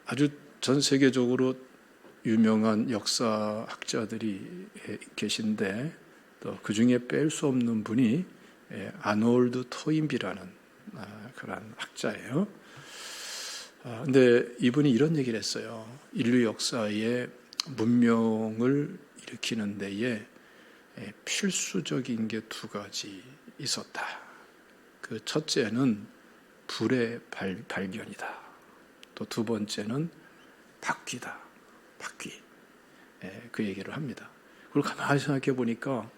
아주 전 세계적으로 유명한 역사학자들이 계신데 또 그 중에 뺄 수 없는 분이 아놀드 토인비라는 그런 학자예요. 근데 이분이 이런 얘기를 했어요. 인류 역사에 문명을 일으키는 데에 필수적인 게 두 가지 있었다. 그 첫째는 불의 발견이다. 또 두 번째는 바퀴다. 바퀴. 그 얘기를 합니다. 그리고 가만히 생각해 보니까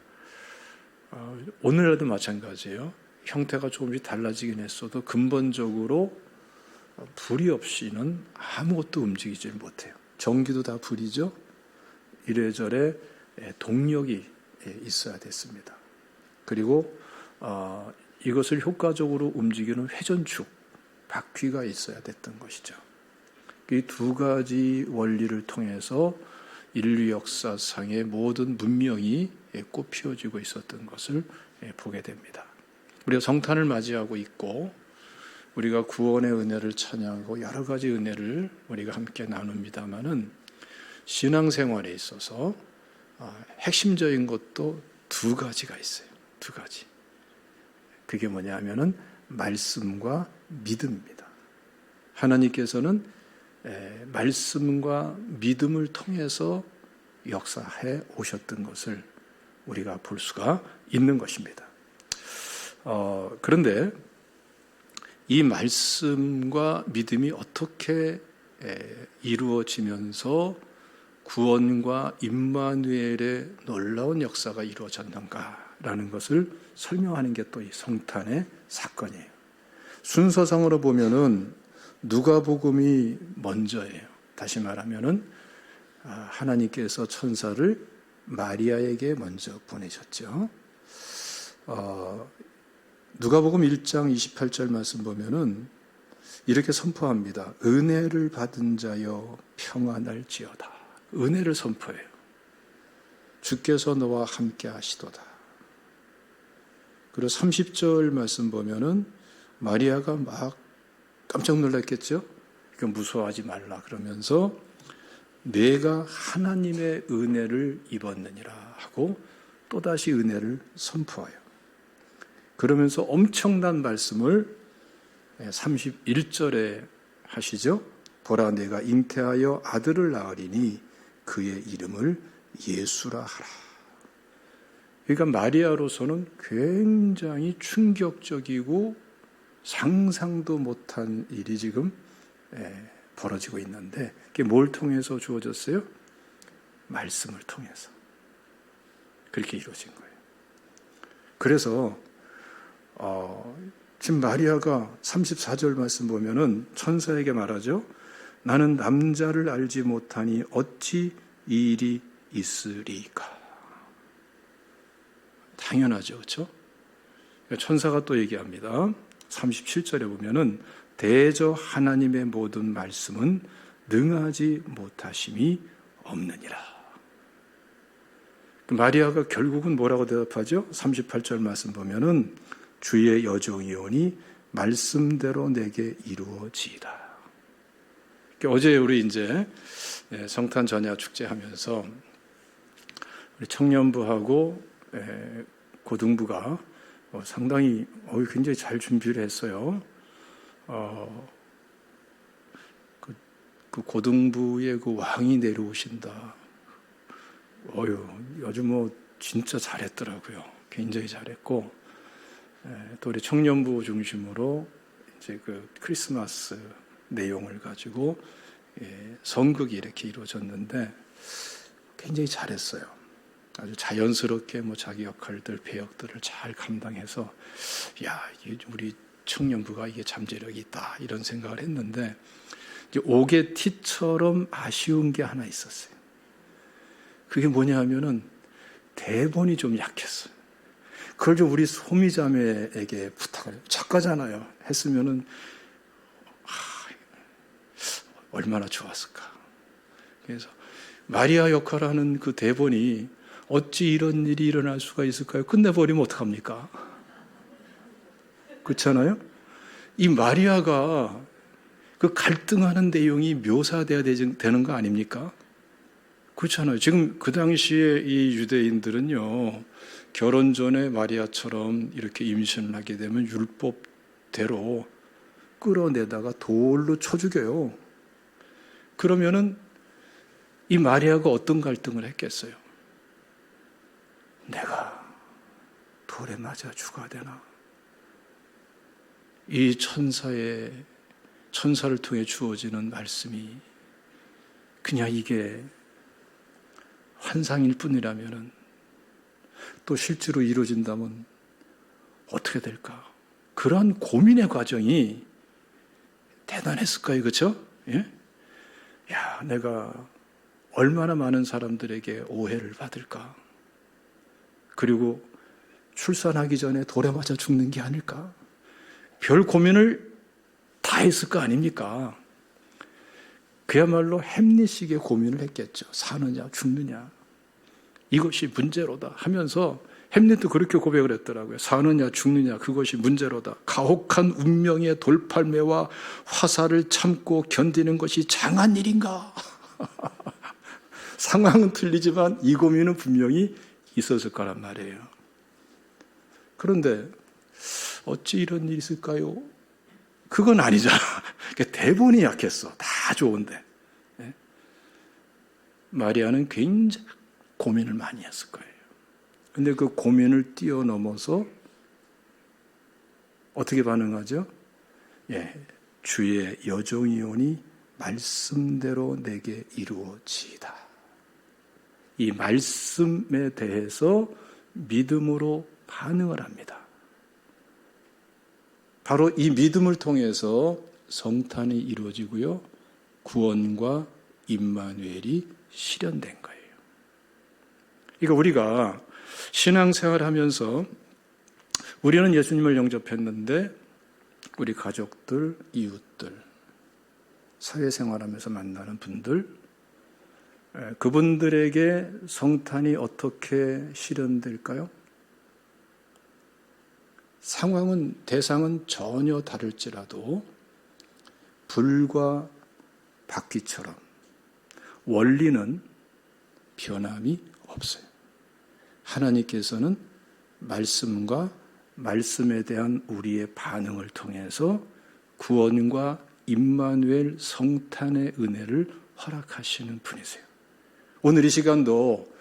오늘날도 마찬가지예요. 형태가 조금씩 달라지긴 했어도 근본적으로 불이 없이는 아무것도 움직이질 못해요. 전기도 다 불이죠. 이래저래 동력이 있어야 됐습니다. 그리고 이것을 효과적으로 움직이는 회전축, 바퀴가 있어야 됐던 것이죠. 이 두 가지 원리를 통해서 인류 역사상의 모든 문명이 꽃피워지고 있었던 것을 보게 됩니다. 우리가 성탄을 맞이하고 있고 우리가 구원의 은혜를 찬양하고 여러 가지 은혜를 우리가 함께 나눕니다마는 신앙생활에 있어서 핵심적인 것도 두 가지가 있어요. 두 가지. 그게 뭐냐 하면은 말씀과 믿음입니다. 하나님께서는 말씀과 믿음을 통해서 역사해 오셨던 것을 우리가 볼 수가 있는 것입니다. 그런데 이 말씀과 믿음이 어떻게 이루어지면서 구원과 임마누엘의 놀라운 역사가 이루어졌는가라는 것을 설명하는 게 또 이 성탄의 사건이에요. 순서상으로 보면은 누가복음이 먼저예요. 다시 말하면은 하나님께서 천사를 마리아에게 먼저 보내셨죠. 누가복음 1장 28절 말씀 보면은 이렇게 선포합니다. 은혜를 받은 자여 평안할지어다. 은혜를 선포해요. 주께서 너와 함께 하시도다. 그리고 30절 말씀 보면은 마리아가 막 깜짝 놀랐겠죠? 그러니까 무서워하지 말라 그러면서 내가 하나님의 은혜를 입었느니라 하고 또다시 은혜를 선포해요. 그러면서 엄청난 말씀을 31절에 하시죠. 보라 내가 잉태하여 아들을 낳으리니 그의 이름을 예수라 하라. 그러니까 마리아로서는 굉장히 충격적이고 상상도 못한 일이 지금 벌어지고 있는데 그게 뭘 통해서 주어졌어요? 말씀을 통해서. 그렇게 이루어진 거예요. 그래서 지금 마리아가 34절 말씀 보면은 천사에게 말하죠. 나는 남자를 알지 못하니 어찌 이 일이 있으리까. 당연하죠. 그렇죠? 천사가 또 얘기합니다. 37절에 보면은 대저 하나님의 모든 말씀은 능하지 못하심이 없느니라. 마리아가 결국은 뭐라고 대답하죠? 38절 말씀 보면은 주의 여종이오니 말씀대로 내게 이루어지이다. 어제 우리 이제 성탄 전야 축제 하면서 우리 청년부하고 고등부가 상당히 굉장히 잘 준비를 했어요. 그 고등부의 그 왕이 내려오신다. 아주 진짜 잘했더라고요. 굉장히 잘했고, 또 우리 청년부 중심으로 이제 그 크리스마스 내용을 가지고 선극이 이렇게 이루어졌는데 굉장히 잘했어요. 아주 자연스럽게 자기 역할들, 배역들을 잘 감당해서 우리 청년부가 이게 잠재력이 있다 이런 생각을 했는데 이제 오게티처럼 아쉬운 게 하나 있었어요. 그게 뭐냐 하면은 대본이 좀 약했어요. 그걸 좀 우리 소미자매에게 부탁을 작가잖아요. 했으면은 얼마나 좋았을까. 그래서 마리아 역할하는 그 대본이 어찌 이런 일이 일어날 수가 있을까요? 끝내버리면 어떡합니까? 그렇잖아요? 이 마리아가 그 갈등하는 내용이 묘사돼야 되는 거 아닙니까? 그렇잖아요. 지금 그 당시에 이 유대인들은요, 결혼 전에 마리아처럼 이렇게 임신을 하게 되면 율법대로 끌어내다가 돌로 쳐 죽여요. 그러면은 이 마리아가 어떤 갈등을 했겠어요? 내가 돌에 맞아 죽어야 되나? 이 천사를 통해 주어지는 말씀이 그냥 이게 환상일 뿐이라면은, 또 실제로 이루어진다면 어떻게 될까? 그런 고민의 과정이 대단했을까요? 그렇죠? 예? 야, 내가 얼마나 많은 사람들에게 오해를 받을까? 그리고 출산하기 전에 돌에 맞아 죽는 게 아닐까? 별 고민을 다 했을 거 아닙니까? 그야말로 햄릿식의 고민을 했겠죠. 사느냐 죽느냐 이것이 문제로다 하면서 햄릿도 그렇게 고백을 했더라고요. 사느냐 죽느냐 그것이 문제로다. 가혹한 운명의 돌팔매와 화살을 참고 견디는 것이 장한 일인가? 상황은 틀리지만 이 고민은 분명히 있었을 거란 말이에요. 그런데 어찌 이런 일이 있을까요? 그건 아니잖아. 대본이 약했어. 다 좋은데. 마리아는 굉장히 고민을 많이 했을 거예요. 근데 그 고민을 뛰어넘어서 어떻게 반응하죠? 주의 여종이오니 말씀대로 내게 이루어지이다. 이 말씀에 대해서 믿음으로 반응을 합니다. 바로 이 믿음을 통해서 성탄이 이루어지고요, 구원과 임마누엘이 실현된 거예요. 그러니까 우리가 신앙생활하면서 우리는 예수님을 영접했는데 우리 가족들, 이웃들, 사회생활하면서 만나는 분들, 그분들에게 성탄이 어떻게 실현될까요? 대상은 전혀 다를지라도 불과 바퀴처럼 원리는 변함이 없어요. 하나님께서는 말씀과 말씀에 대한 우리의 반응을 통해서 구원과 임마누엘 성탄의 은혜를 허락하시는 분이세요. 오늘 이 시간도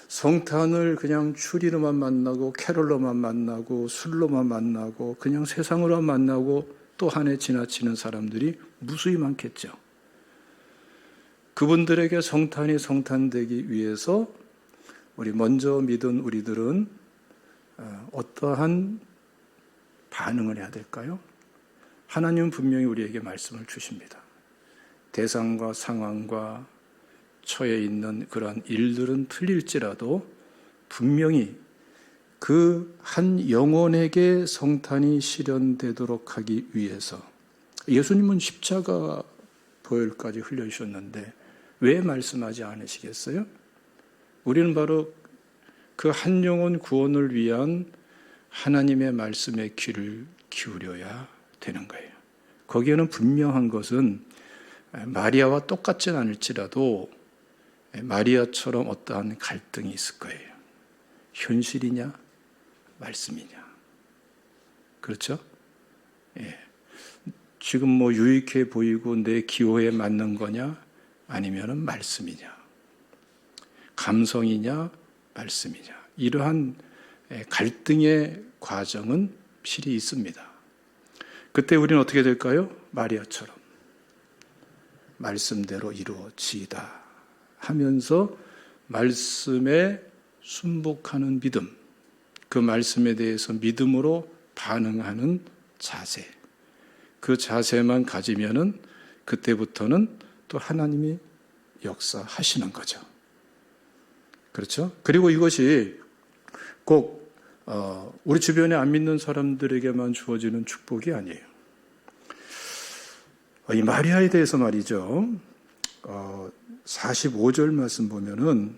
성탄을 그냥 추리로만 만나고 캐롤로만 만나고 술로만 만나고 그냥 세상으로만 만나고 또 한 해 지나치는 사람들이 무수히 많겠죠. 그분들에게 성탄이 성탄되기 위해서 우리 먼저 믿은 우리들은 어떠한 반응을 해야 될까요? 하나님은 분명히 우리에게 말씀을 주십니다. 대상과 상황과 처해 있는 그러한 일들은 틀릴지라도 분명히 그 한 영혼에게 성탄이 실현되도록 하기 위해서 예수님은 십자가 보혈까지 흘려주셨는데 왜 말씀하지 않으시겠어요? 우리는 바로 그 한 영혼 구원을 위한 하나님의 말씀에 귀를 기울여야 되는 거예요. 거기에는 분명한 것은 마리아와 똑같진 않을지라도 마리아처럼 어떠한 갈등이 있을 거예요. 현실이냐, 말씀이냐. 그렇죠? 지금 유익해 보이고 내 기호에 맞는 거냐, 아니면은 말씀이냐. 감성이냐, 말씀이냐. 이러한 갈등의 과정은 필히 있습니다. 그때 우리는 어떻게 될까요? 마리아처럼 말씀대로 이루어지이다 하면서 말씀에 순복하는 믿음, 그 말씀에 대해서 믿음으로 반응하는 자세, 그 자세만 가지면은 그때부터는 또 하나님이 역사하시는 거죠. 그렇죠? 그리고 이것이 꼭 우리 주변에 안 믿는 사람들에게만 주어지는 축복이 아니에요. 이 마리아에 대해서 말이죠. 45절 말씀 보면은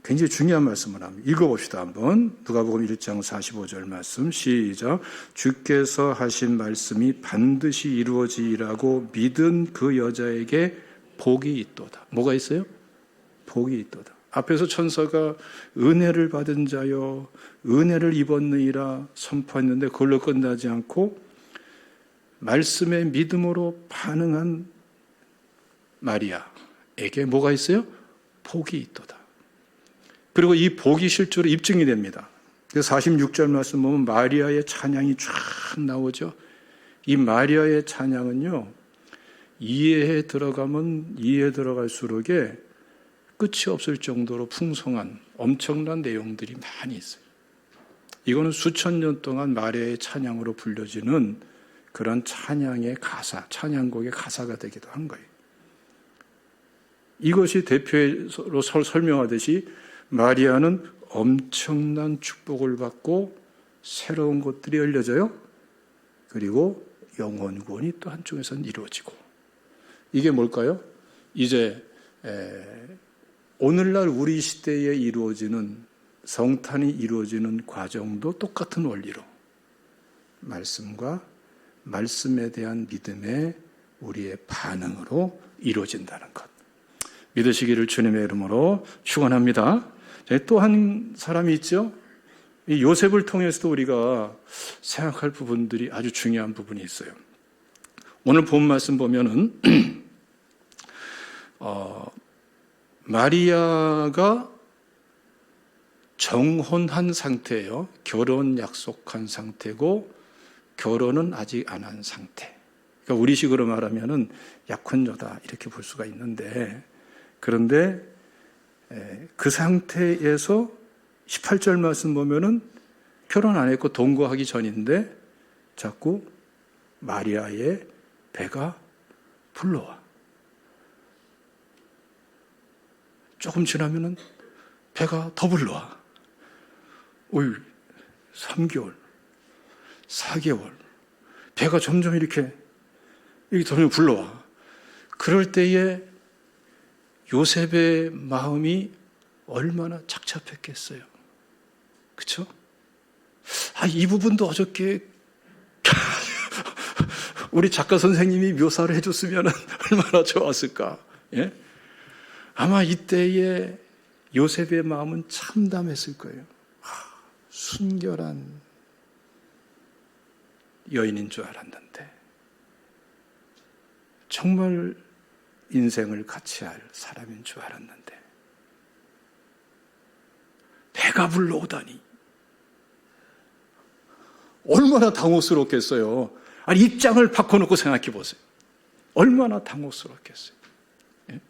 굉장히 중요한 말씀을 합니다. 읽어봅시다 한번. 누가복음 1장 45절 말씀 시작. 주께서 하신 말씀이 반드시 이루어지리라고 믿은 그 여자에게 복이 있도다. 뭐가 있어요? 복이 있도다. 앞에서 천사가 은혜를 받은 자여 은혜를 입었느니라 선포했는데 그걸로 끝나지 않고 말씀의 믿음으로 반응한 마리아에게 뭐가 있어요? 복이 있도다. 그리고 이 복이 실제로 입증이 됩니다. 46절 말씀 보면 마리아의 찬양이 쫙 나오죠. 이 마리아의 찬양은요, 이해에 들어가면 이해에 들어갈수록에 끝이 없을 정도로 풍성한 엄청난 내용들이 많이 있어요. 이거는 수천 년 동안 마리아의 찬양으로 불려지는 그런 찬양의 가사, 찬양곡의 가사가 되기도 한 거예요. 이것이 대표로 설명하듯이 마리아는 엄청난 축복을 받고 새로운 것들이 열려져요. 그리고 영혼 구원이 또 한쪽에서는 이루어지고. 이게 뭘까요? 이제 오늘날 우리 시대에 이루어지는 성탄이 이루어지는 과정도 똑같은 원리로 말씀과 말씀에 대한 믿음의 우리의 반응으로 이루어진다는 것. 믿으시기를 주님의 이름으로 축원합니다. 또 한 사람이 있죠. 이 요셉을 통해서도 우리가 생각할 부분들이 아주 중요한 부분이 있어요. 오늘 본 말씀 보면은 마리아가 정혼한 상태예요. 결혼 약속한 상태고 결혼은 아직 안 한 상태. 그러니까 우리식으로 말하면은 약혼녀다 이렇게 볼 수가 있는데, 그런데 그 상태에서 18절 말씀 보면은 결혼 안 했고 동거하기 전인데 자꾸 마리아의 배가 불러와. 조금 지나면은 배가 더 불러와. 3개월, 4개월. 배가 점점 이렇게 점점 불러와. 그럴 때에 요셉의 마음이 얼마나 착잡했겠어요. 그렇죠? 이 부분도 어저께 우리 작가 선생님이 묘사를 해줬으면 얼마나 좋았을까. 예? 아마 이때에 요셉의 마음은 참담했을 거예요. 순결한 여인인 줄 알았는데 정말 인생을 같이 할 사람인 줄 알았는데 배가 불러오다니 얼마나 당혹스럽겠어요. 입장을 바꿔놓고 생각해 보세요. 얼마나 당혹스럽겠어요. 예?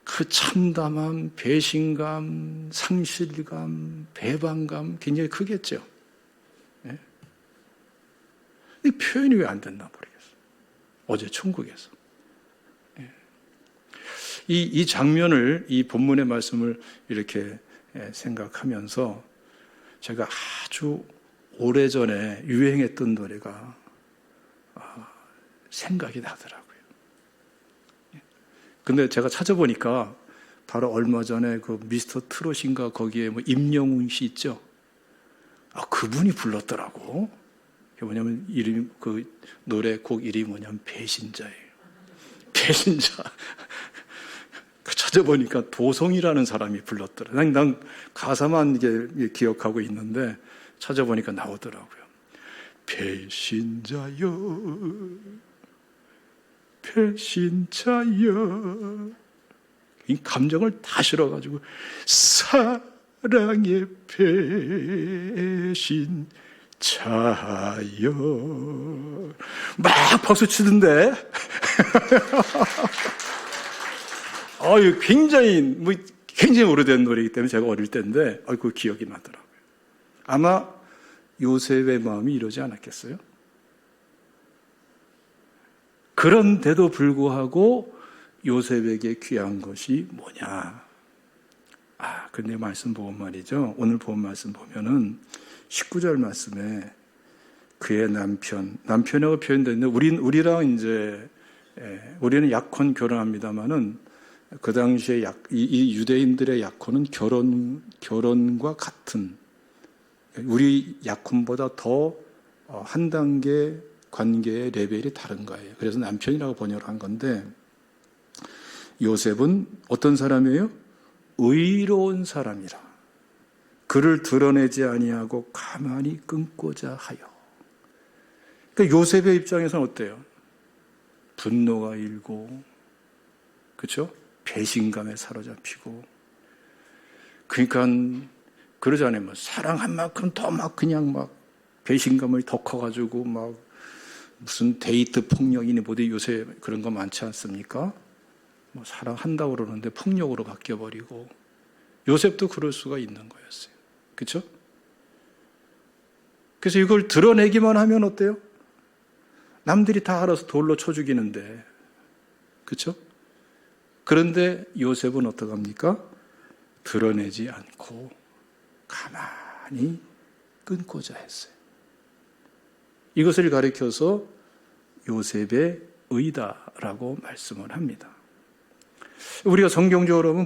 그 참담함, 배신감, 상실감, 배반감 굉장히 크겠죠. 예? 이 표현이 왜 안 됐나 모르겠어요. 어제 천국에서. 예. 이 장면을, 이 본문의 말씀을 이렇게 생각하면서 제가 아주 오래전에 유행했던 노래가 생각이 나더라고요. 근데 제가 찾아보니까 바로 얼마 전에 그 미스터 트롯인가 거기에 임영웅 씨 있죠? 그분이 불렀더라고. 그게 뭐냐면 그 노래 곡 이름이 뭐냐면 배신자예요. 배신자. 찾아보니까 도성이라는 사람이 불렀더라. 난 가사만 이게 기억하고 있는데 찾아보니까 나오더라고요. 배신자여, 배신자여. 이 감정을 다 실어가지고 사랑의 배신자여. 막 박수 치던데. 굉장히 오래된 노래이기 때문에 제가 어릴 때인데, 그 기억이 나더라고요. 아마 요셉의 마음이 이러지 않았겠어요? 그런데도 불구하고 요셉에게 귀한 것이 뭐냐? 근데 말씀 보면 말이죠. 오늘 본 말씀 보면은 19절 말씀에 그의 남편이라고 표현되어 있는데, 우리랑 이제, 우리는 약혼 결혼합니다만은 그 당시에 이 유대인들의 약혼은 결혼과 같은, 우리 약혼보다 더 한 단계 관계의 레벨이 다른 거예요. 그래서 남편이라고 번역을 한 건데, 요셉은 어떤 사람이에요? 의로운 사람이라. 그를 드러내지 아니하고 가만히 끊고자 하여. 그러니까 요셉의 입장에서는 어때요? 분노가 일고, 그렇죠? 배신감에 사로잡히고. 그러니까 그러잖아요. 뭐 사랑한 만큼 더 막 그냥 막 배신감을 더 커가지고 막 무슨 데이트 폭력이니 뭐지, 요새 그런 거 많지 않습니까? 뭐 사랑한다고 그러는데 폭력으로 바뀌어버리고. 요셉도 그럴 수가 있는 거였어요. 그렇죠? 그래서 이걸 드러내기만 하면 어때요? 남들이 다 알아서 돌로 쳐 죽이는데. 그렇죠? 그런데 요셉은 어떡합니까? 드러내지 않고 가만히 끊고자 했어요. 이것을 가리켜서 요셉의 의다라고 말씀을 합니다. 우리가 성경적으로 보면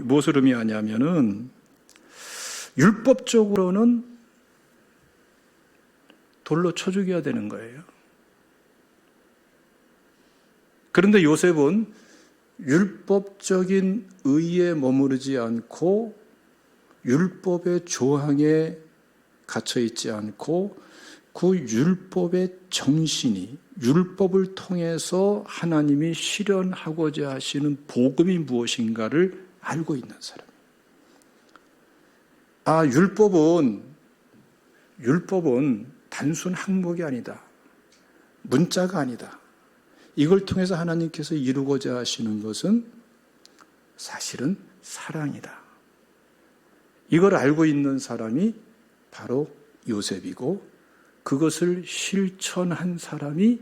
무엇을 의미하냐면은, 율법적으로는 돌로 쳐 죽여야 되는 거예요. 그런데 요셉은 율법적인 의에 머무르지 않고 율법의 조항에 갇혀 있지 않고 그 율법의 정신이, 율법을 통해서 하나님이 실현하고자 하시는 복음이 무엇인가를 알고 있는 사람. 율법은 단순 항목이 아니다. 문자가 아니다. 이걸 통해서 하나님께서 이루고자 하시는 것은 사실은 사랑이다. 이걸 알고 있는 사람이 바로 요셉이고, 그것을 실천한 사람이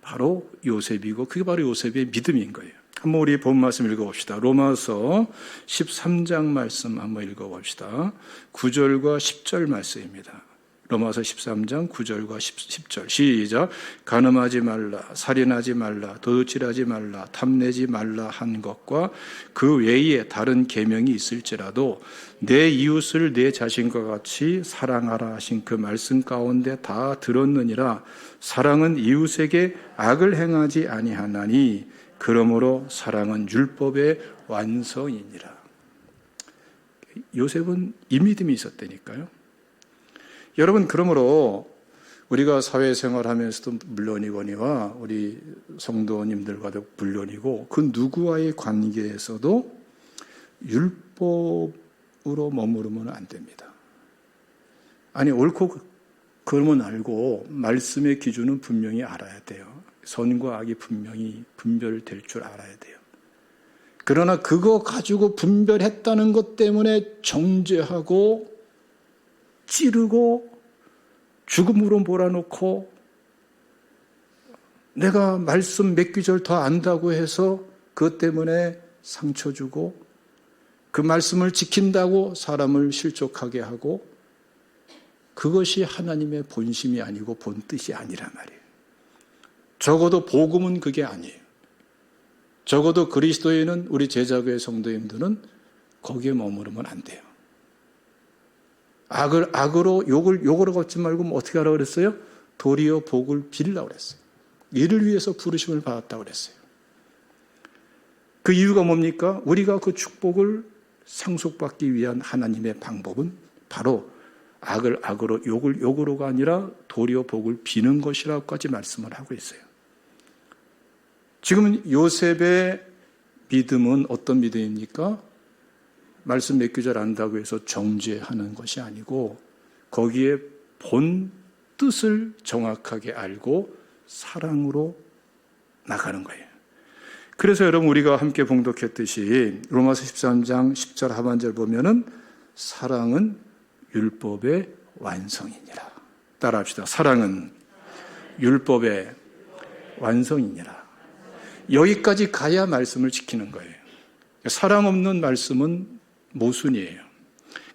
바로 요셉이고, 그게 바로 요셉의 믿음인 거예요. 한번 우리 본 말씀 읽어봅시다. 로마서 13장 말씀 한번 읽어봅시다. 9절과 10절 말씀입니다. 로마서 13장 9절과 10절 시작. 간음하지 말라, 살인하지 말라, 도둑질하지 말라, 탐내지 말라 한 것과 그 외에 다른 계명이 있을지라도 내 이웃을 내 자신과 같이 사랑하라 하신 그 말씀 가운데 다 들었느니라. 사랑은 이웃에게 악을 행하지 아니하나니 그러므로 사랑은 율법의 완성이니라. 요셉은 이 믿음이 있었다니까요. 여러분, 그러므로 우리가 사회생활하면서도 물론이거니와 우리 성도님들과도 물론이고 그 누구와의 관계에서도 율법으로 머무르면 안 됩니다. 아니, 옳고 그러면 알고 말씀의 기준은 분명히 알아야 돼요. 선과 악이 분명히 분별될 줄 알아야 돼요. 그러나 그거 가지고 분별했다는 것 때문에 정죄하고 찌르고 죽음으로 몰아놓고 내가 말씀 몇 구절 더 안다고 해서 그것 때문에 상처 주고 그 말씀을 지킨다고 사람을 실족하게 하고, 그것이 하나님의 본심이 아니고 본뜻이 아니란 말이에요. 적어도 복음은 그게 아니에요. 적어도 그리스도인은, 우리 제자교회 성도님들은 거기에 머무르면 안 돼요. 악으로 욕으로 걷지 말고 어떻게 하라고 그랬어요? 도리어 복을 빌라고 그랬어요. 이를 위해서 부르심을 받았다고 그랬어요. 그 이유가 뭡니까? 우리가 그 축복을 상속받기 위한 하나님의 방법은 바로 악을 악으로, 욕을 욕으로가 아니라 도리어 복을 비는 것이라고까지 말씀을 하고 있어요. 지금 요셉의 믿음은 어떤 믿음입니까? 말씀 몇 구절 안다고 해서 정죄하는 것이 아니고 거기에 본 뜻을 정확하게 알고 사랑으로 나가는 거예요. 그래서 여러분, 우리가 함께 봉독했듯이 로마서 13장 10절 하반절 보면은 사랑은 율법의 완성이니라. 따라합시다. 사랑은 율법의 완성이니라. 여기까지 가야 말씀을 지키는 거예요. 사랑 없는 말씀은 모순이에요.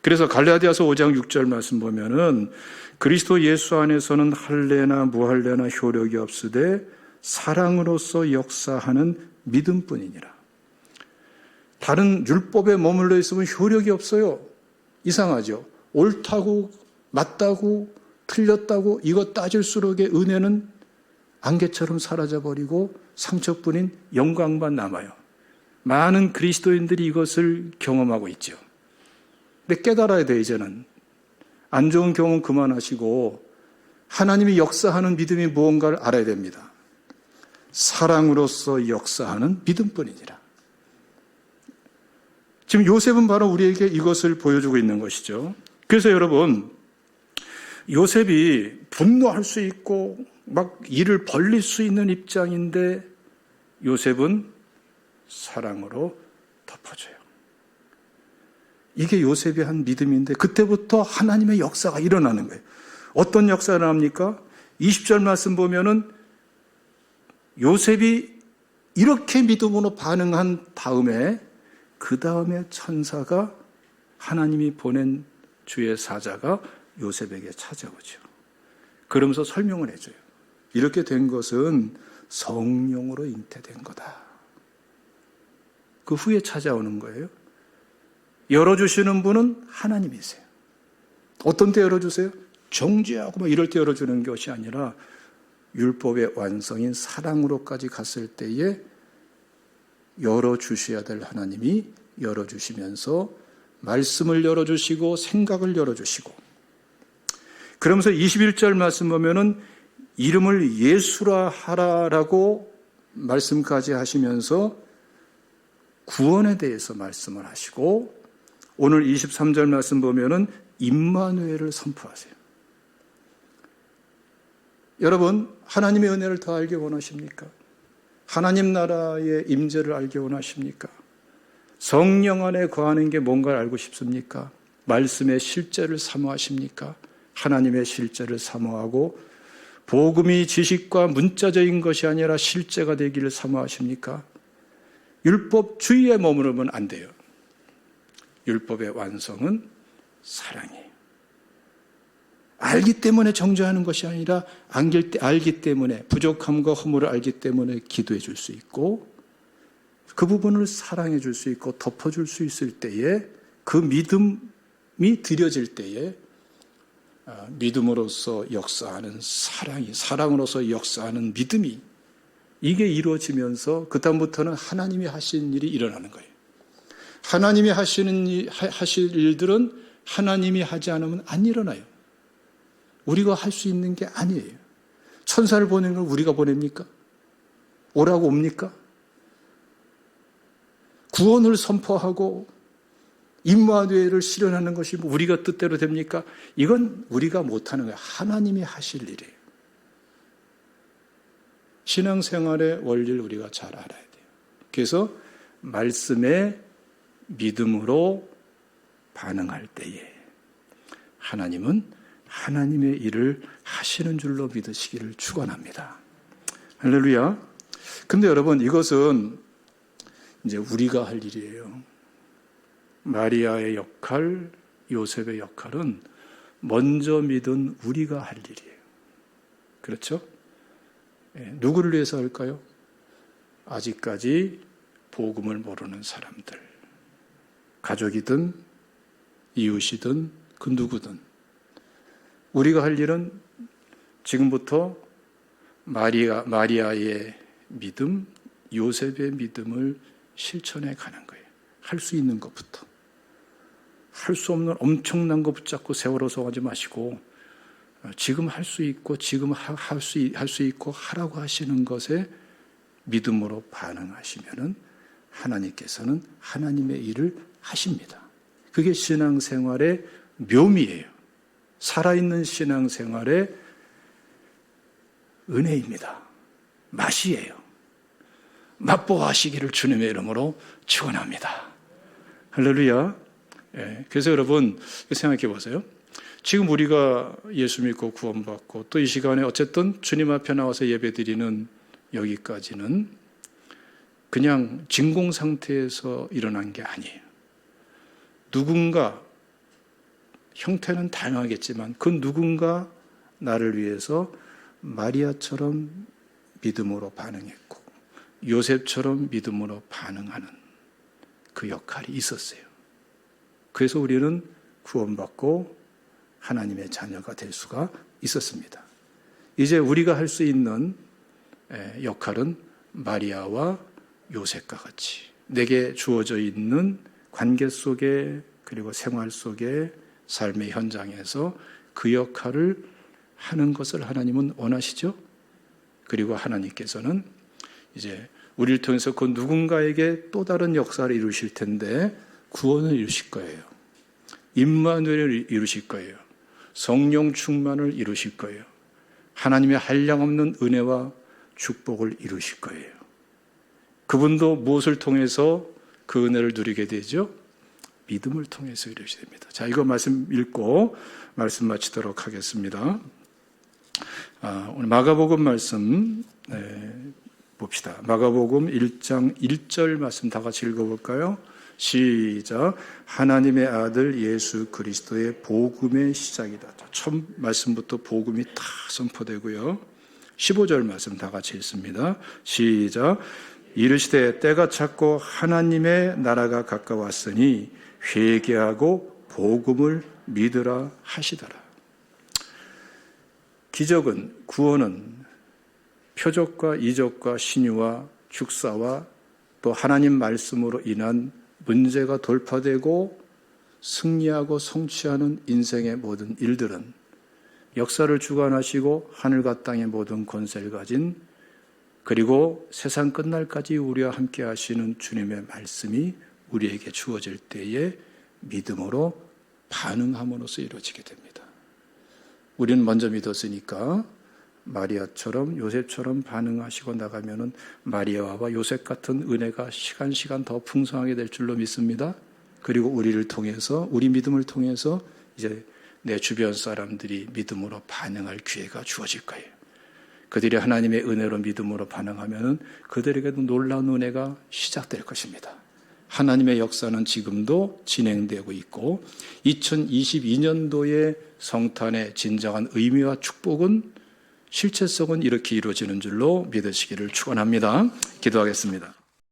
그래서 갈라디아서 5장 6절 말씀 보면은 그리스도 예수 안에서는 할례나 무할례나 효력이 없으되 사랑으로서 역사하는 믿음뿐이니라. 다른 율법에 머물러 있으면 효력이 없어요. 이상하죠. 옳다고 맞다고 틀렸다고 이거 따질수록의 은혜는 안개처럼 사라져버리고 상처뿐인 영광만 남아요. 많은 그리스도인들이 이것을 경험하고 있죠. 근데 깨달아야 돼. 이제는 안 좋은 경험 그만하시고 하나님이 역사하는 믿음이 무언가를 알아야 됩니다. 사랑으로서 역사하는 믿음뿐이니라. 지금 요셉은 바로 우리에게 이것을 보여주고 있는 것이죠. 그래서 여러분, 요셉이 분노할 수 있고 막 이를 벌릴 수 있는 입장인데 요셉은 사랑으로 덮어줘요. 이게 요셉이 한 믿음인데 그때부터 하나님의 역사가 일어나는 거예요. 어떤 역사를 합니까? 20절 말씀 보면은 요셉이 이렇게 믿음으로 반응한 다음에 그 다음에 천사가 하나님이 보낸 주의 사자가 요셉에게 찾아오죠. 그러면서 설명을 해줘요. 이렇게 된 것은 성령으로 잉태된 거다. 그 후에 찾아오는 거예요. 열어주시는 분은 하나님이세요. 어떤 때 열어주세요? 정죄하고 이럴 때 열어주는 것이 아니라 율법의 완성인 사랑으로까지 갔을 때에 열어주셔야 될 하나님이 열어주시면서 말씀을 열어주시고 생각을 열어주시고 그러면서 21절 말씀 보면은 이름을 예수라 하라라고 말씀까지 하시면서 구원에 대해서 말씀을 하시고 오늘 23절 말씀 보면은 임마누엘을 선포하세요. 여러분, 하나님의 은혜를 더 알기 원하십니까? 하나님 나라의 임재를 알기 원하십니까? 성령 안에 거하는 게 뭔가를 알고 싶습니까? 말씀의 실제를 사모하십니까? 하나님의 실제를 사모하고 복음이 지식과 문자적인 것이 아니라 실제가 되기를 사모하십니까? 율법주의에 머무르면 안 돼요. 율법의 완성은 사랑이에요. 알기 때문에 정죄하는 것이 아니라 알기 때문에 부족함과 허물을 알기 때문에 기도해 줄 수 있고 그 부분을 사랑해 줄 수 있고 덮어줄 수 있을 때에 그 믿음이 드려질 때에 믿음으로서 역사하는 사랑으로서 역사하는 믿음이 이게 이루어지면서 그 다음부터는 하나님이 하시는 일이 일어나는 거예요. 하나님이 하실 일들은 하나님이 하지 않으면 안 일어나요. 우리가 할 수 있는 게 아니에요. 천사를 보내는 걸 우리가 보냅니까? 오라고 옵니까? 구원을 선포하고 임마누엘을 실현하는 것이 우리가 뜻대로 됩니까? 이건 우리가 못하는 거예요. 하나님이 하실 일이에요. 신앙생활의 원리를 우리가 잘 알아야 돼요. 그래서 말씀에 믿음으로 반응할 때에 하나님은 하나님의 일을 하시는 줄로 믿으시기를 축원합니다. 할렐루야. 근데 여러분, 이것은 이제 우리가 할 일이에요. 마리아의 역할, 요셉의 역할은 먼저 믿은 우리가 할 일이에요. 그렇죠? 누구를 위해서 할까요? 아직까지 복음을 모르는 사람들. 가족이든 이웃이든 그 누구든. 우리가 할 일은 지금부터 마리아의 믿음, 요셉의 믿음을 실천해 가는 거예요. 할 수 있는 것부터. 할 수 없는 엄청난 것 붙잡고 세월호서 가지 마시고 지금 할 수 있고 지금 할 수 있고 하라고 하시는 것에 믿음으로 반응하시면은 하나님께서는 하나님의 일을 하십니다. 그게 신앙생활의 묘미예요. 살아있는 신앙생활의 은혜입니다. 맛이에요. 맛보아하시기를 주님의 이름으로 축원합니다. 할렐루야. 그래서 여러분 생각해 보세요. 지금 우리가 예수 믿고 구원받고 또 이 시간에 어쨌든 주님 앞에 나와서 예배드리는 여기까지는 그냥 진공 상태에서 일어난 게 아니에요. 누군가 형태는 다양하겠지만 그 누군가 나를 위해서 마리아처럼 믿음으로 반응했고 요셉처럼 믿음으로 반응하는 그 역할이 있었어요. 그래서 우리는 구원받고 하나님의 자녀가 될 수가 있었습니다. 이제 우리가 할 수 있는 역할은 마리아와 요셉과 같이 내게 주어져 있는 관계 속에 그리고 생활 속에 삶의 현장에서 그 역할을 하는 것을 하나님은 원하시죠. 그리고 하나님께서는 이제 우리를 통해서 그 누군가에게 또 다른 역사를 이루실 텐데 구원을 이루실 거예요. 임마누엘을 이루실 거예요. 성령 충만을 이루실 거예요. 하나님의 한량없는 은혜와 축복을 이루실 거예요. 그분도 무엇을 통해서 그 은혜를 누리게 되죠? 믿음을 통해서 이루시게 됩니다. 자, 이거 말씀 읽고 말씀 마치도록 하겠습니다. 오늘 마가복음 말씀 봅시다. 마가복음 1장 1절 말씀 다 같이 읽어볼까요? 시작. 하나님의 아들 예수 그리스도의 복음의 시작이다. 첫 말씀부터 복음이 다 선포되고요. 15절 말씀 다 같이 읽습니다. 시작. 이르시되 때가 찼고 하나님의 나라가 가까웠으니 회개하고 복음을 믿으라 하시더라. 기적은, 구원은 표적과 이적과 신유와 축사와 또 하나님 말씀으로 인한 문제가 돌파되고 승리하고 성취하는 인생의 모든 일들은 역사를 주관하시고 하늘과 땅의 모든 권세를 가진 그리고 세상 끝날까지 우리와 함께 하시는 주님의 말씀이 우리에게 주어질 때에 믿음으로 반응함으로써 이루어지게 됩니다. 우리는 먼저 믿었으니까 마리아처럼 요셉처럼 반응하시고 나가면은 마리아와 요셉 같은 은혜가 시간 더 풍성하게 될 줄로 믿습니다. 그리고 우리를 통해서, 우리 믿음을 통해서 이제 내 주변 사람들이 믿음으로 반응할 기회가 주어질 거예요. 그들이 하나님의 은혜로 믿음으로 반응하면은 그들에게도 놀라운 은혜가 시작될 것입니다. 하나님의 역사는 지금도 진행되고 있고 2022년도의 성탄의 진정한 의미와 축복은 실체성은 이렇게 이루어지는 줄로 믿으시기를 축원합니다. 기도하겠습니다.